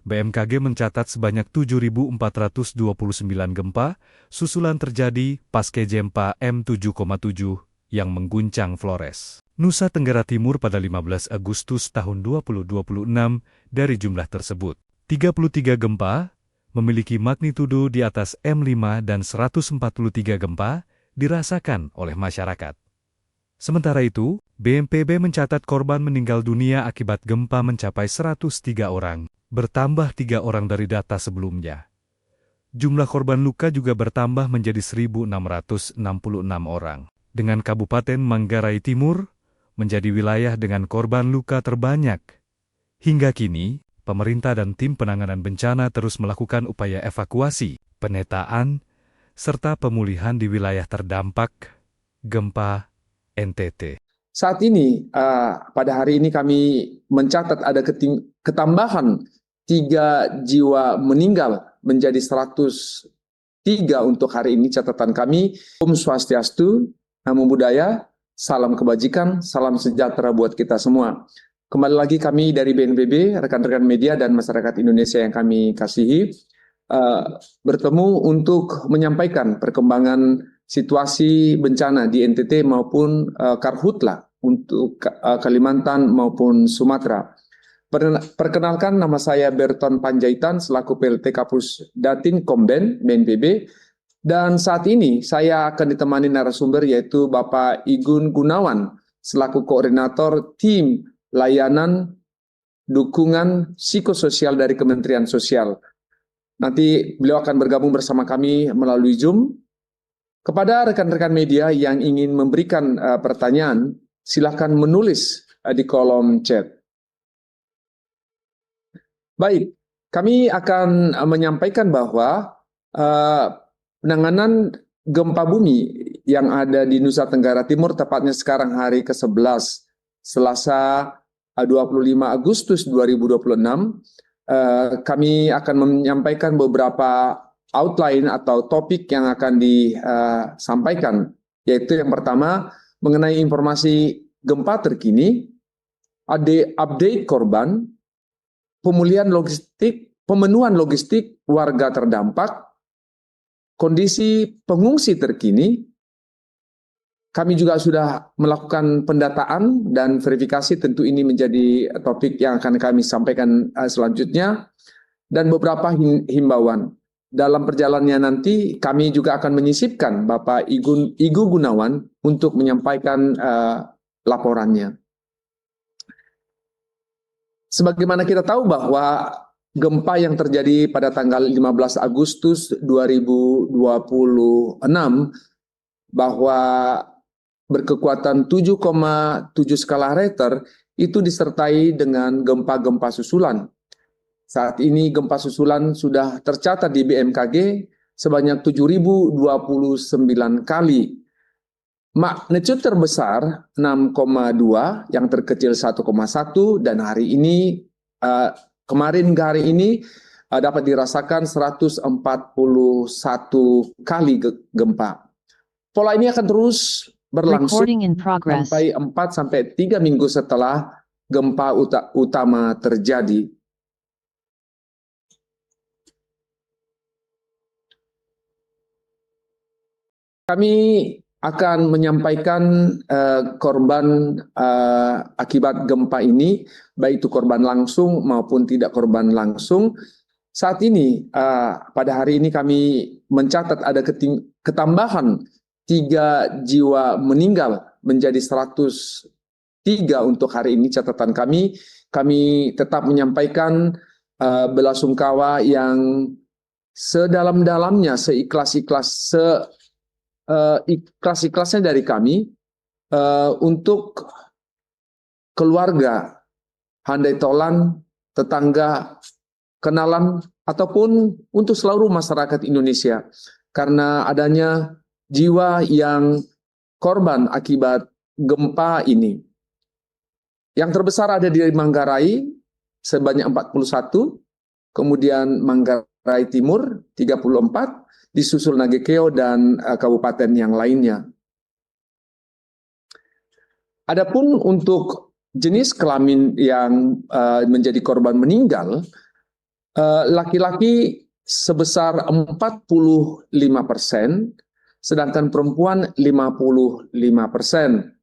BMKG mencatat sebanyak 7.429 gempa susulan terjadi pasca gempa M7,7 yang mengguncang Flores, Nusa Tenggara Timur pada 15 Agustus tahun 2026. Dari jumlah tersebut, 33 gempa memiliki magnitudo di atas M5 dan 143 gempa dirasakan oleh masyarakat. Sementara itu, BNPB mencatat korban meninggal dunia akibat gempa mencapai 103 orang, bertambah 3 orang dari data sebelumnya. Jumlah korban luka juga bertambah menjadi 1.666 orang, dengan Kabupaten Manggarai Timur menjadi wilayah dengan korban luka terbanyak. Hingga kini, pemerintah dan tim penanganan bencana terus melakukan upaya evakuasi, pemetaan, serta pemulihan di wilayah terdampak gempa NTT. Saat ini, pada hari ini kami mencatat ada ketambahan 3 jiwa meninggal menjadi 103 untuk hari ini catatan kami. Om Swastiastu, Namo Buddhaya, salam kebajikan, salam sejahtera buat kita semua. Kembali lagi kami dari BNPB, rekan-rekan media dan masyarakat Indonesia yang kami kasihi, bertemu untuk menyampaikan perkembangan situasi bencana di NTT maupun Karhutla untuk Kalimantan maupun Sumatera. Perkenalkan, nama saya Berton Panjaitan selaku PLT Kapus Datin Komben BNPB, dan saat ini saya akan ditemani narasumber yaitu Bapak Igun Gunawan selaku koordinator tim layanan dukungan psikososial dari Kementerian Sosial. Nanti beliau akan bergabung bersama kami melalui Zoom. Kepada rekan-rekan media yang ingin memberikan pertanyaan, silakan menulis di kolom chat. Baik, kami akan menyampaikan bahwa penanganan gempa bumi yang ada di Nusa Tenggara Timur, tepatnya sekarang hari ke-11, Selasa 25 Agustus 2026, kami akan menyampaikan beberapa outline atau topik yang akan disampaikan, yaitu yang pertama mengenai informasi gempa terkini, update korban, pemenuhan logistik warga terdampak, kondisi pengungsi terkini. Kami juga sudah melakukan pendataan dan verifikasi, tentu ini menjadi topik yang akan kami sampaikan selanjutnya, dan beberapa himbauan. Dalam perjalanannya nanti kami juga akan menyisipkan Bapak Igu Gunawan untuk menyampaikan laporannya. Sebagaimana kita tahu bahwa gempa yang terjadi pada tanggal 15 Agustus 2026 bahwa berkekuatan 7,7 skala Richter itu disertai dengan gempa-gempa susulan. Saat ini gempa susulan sudah tercatat di BMKG sebanyak 7.029 kali. Magnitudo terbesar 6,2, yang terkecil 1,1, dan hari ini, kemarin hingga hari ini dapat dirasakan 141 kali gempa. Pola ini akan terus berlangsung sampai 4-3 minggu setelah gempa utama terjadi. Kami akan menyampaikan korban akibat gempa ini, baik itu korban langsung maupun tidak korban langsung. Saat ini, pada hari ini kami mencatat ada ketambahan 3 jiwa meninggal menjadi 103 untuk hari ini catatan kami. Kami tetap menyampaikan belasungkawa yang sedalam-dalamnya, ikhlas-ikhlasnya dari kami untuk keluarga, handai tolan, tetangga, kenalan, ataupun untuk seluruh masyarakat Indonesia, karena adanya jiwa yang korban akibat gempa ini. Yang terbesar ada di Manggarai sebanyak 41, kemudian Manggarai Timur 34, disusul Nagekeo dan kabupaten yang lainnya. Adapun untuk jenis kelamin yang menjadi korban meninggal, Laki-laki sebesar 45%, sedangkan perempuan 55%.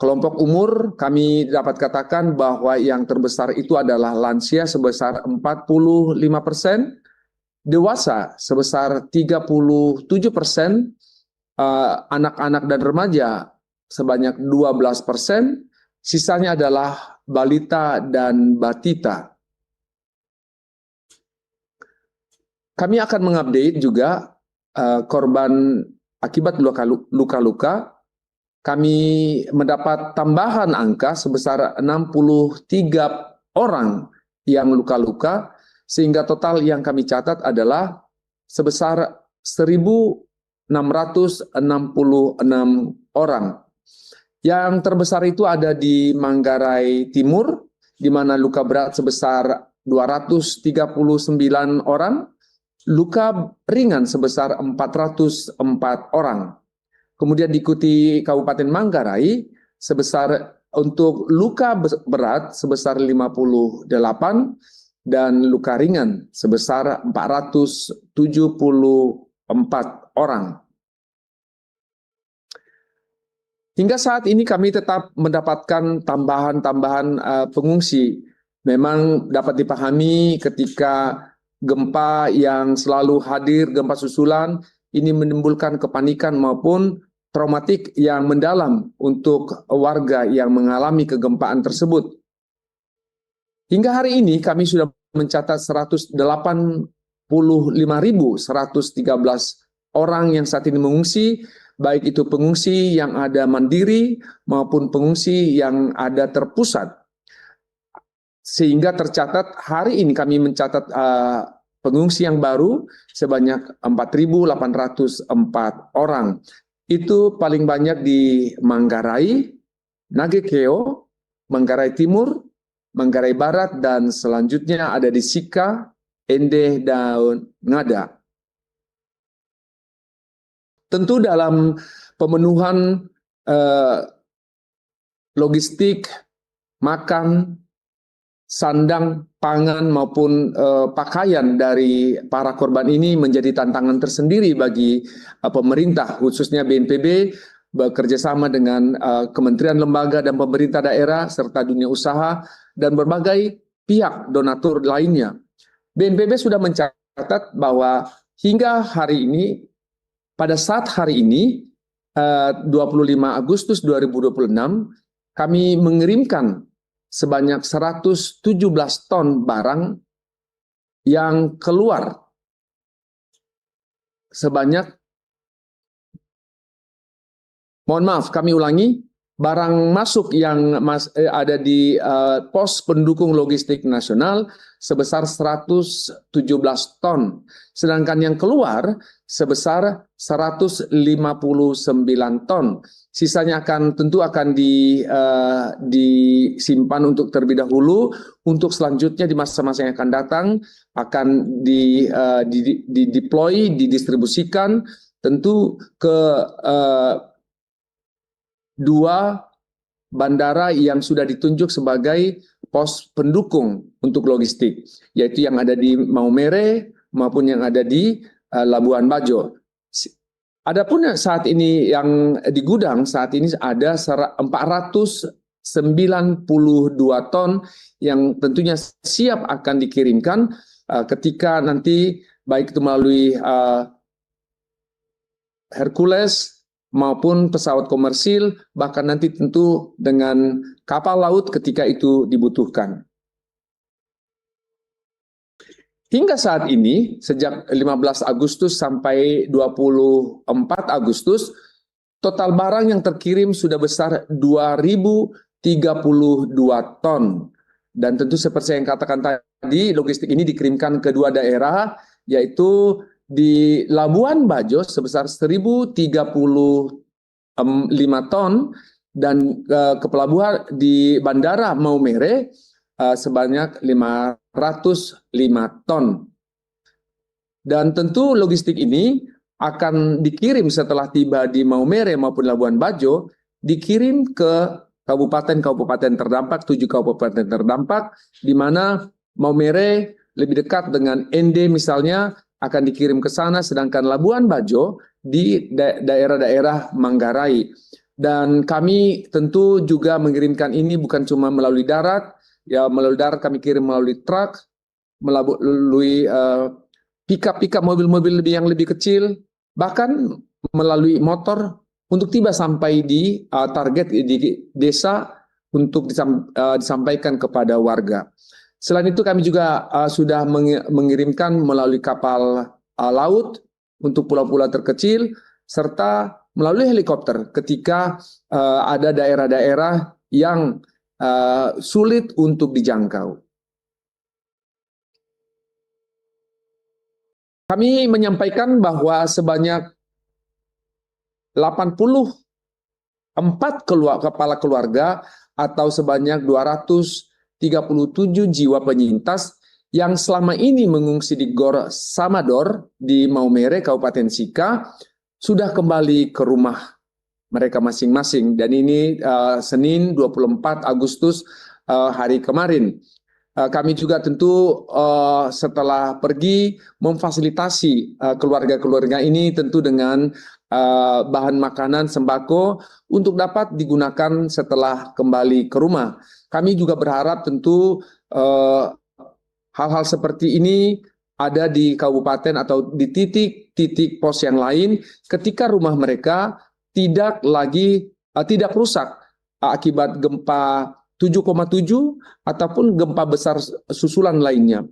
Kelompok umur kami dapat katakan bahwa yang terbesar itu adalah lansia sebesar 45%, dewasa sebesar 37%, anak-anak dan remaja sebanyak 12%, sisanya adalah balita dan batita. Kami akan mengupdate juga korban akibat luka-luka. Kami mendapat tambahan angka sebesar 63 orang yang luka-luka, sehingga total yang kami catat adalah sebesar 1.666 orang. Yang terbesar itu ada di Manggarai Timur, di mana luka berat sebesar 239 orang, luka ringan sebesar 404 orang. Kemudian diikuti Kabupaten Manggarai sebesar untuk luka berat sebesar 58 dan luka ringan sebesar 474 orang. Hingga saat ini kami tetap mendapatkan tambahan pengungsi. Memang dapat dipahami ketika gempa yang selalu hadir, gempa susulan, ini menimbulkan kepanikan maupun traumatik yang mendalam untuk warga yang mengalami kegempaan tersebut. Hingga hari ini kami sudah mencatat 185.113 orang yang saat ini mengungsi, baik itu pengungsi yang ada mandiri maupun pengungsi yang ada terpusat. Sehingga tercatat hari ini kami mencatat pengungsi yang baru sebanyak 4.804 orang. Itu paling banyak di Manggarai, Nagekeo, Manggarai Timur, Manggarai Barat, dan selanjutnya ada di Sika, Ende, dan Ngada. Tentu dalam pemenuhan logistik, makan, sandang, pangan maupun pakaian dari para korban ini menjadi tantangan tersendiri bagi pemerintah, khususnya BNPB bekerjasama dengan kementerian lembaga dan pemerintah daerah serta dunia usaha dan berbagai pihak donatur lainnya. BNPB sudah mencatat bahwa hingga hari ini, pada saat hari ini 25 Agustus 2026, kami mengirimkan sebanyak 117 ton barang yang keluar sebanyak, mohon maaf, kami ulangi, barang masuk yang ada di pos pendukung logistik nasional sebesar 117 ton, sedangkan yang keluar sebesar 159 ton. Sisanya tentu akan disimpan untuk terlebih dahulu, untuk selanjutnya di masa-masa yang akan datang akan dideploy, didistribusikan tentu ke dua bandara yang sudah ditunjuk sebagai pos pendukung untuk logistik, yaitu yang ada di Maumere maupun yang ada di Labuan Bajo. Adapun saat ini yang di gudang saat ini ada 492 ton yang tentunya siap akan dikirimkan ketika nanti baik itu melalui Hercules maupun pesawat komersil, bahkan nanti tentu dengan kapal laut ketika itu dibutuhkan. Hingga saat ini, sejak 15 Agustus sampai 24 Agustus, total barang yang terkirim sudah besar 2.032 ton. Dan tentu seperti yang katakan tadi, logistik ini dikirimkan ke dua daerah, yaitu di Labuan Bajo sebesar 1.035 ton, dan ke pelabuhan di Bandara Maumere sebanyak 505 ton. Dan tentu logistik ini akan dikirim setelah tiba di Maumere maupun Labuan Bajo, dikirim ke kabupaten-kabupaten terdampak, 7 kabupaten terdampak, di mana Maumere lebih dekat dengan ND misalnya akan dikirim ke sana, sedangkan Labuan Bajo di daerah-daerah Manggarai. Dan kami tentu juga mengirimkan ini bukan cuma melalui darat, ya melalui darat kami kirim melalui truk, melalui pick-up mobil-mobil yang lebih kecil, bahkan melalui motor untuk tiba sampai di target di desa untuk disampaikan kepada warga. Selain itu kami juga sudah mengirimkan melalui kapal laut untuk pulau-pulau terkecil, serta melalui helikopter ketika ada daerah-daerah yang sulit untuk dijangkau. Kami menyampaikan bahwa sebanyak 84 kepala keluarga atau sebanyak 237 jiwa penyintas yang selama ini mengungsi di Gor Samador di Maumere, Kabupaten Sika, sudah kembali ke rumah mereka masing-masing. Dan ini Senin 24 Agustus hari kemarin. Kami juga tentu setelah pergi memfasilitasi keluarga-keluarga ini tentu dengan bahan makanan sembako untuk dapat digunakan setelah kembali ke rumah. Kami juga berharap tentu hal-hal seperti ini ada di kabupaten atau di titik-titik pos yang lain ketika rumah mereka tidak rusak akibat gempa 7,7 ataupun gempa besar susulan lainnya.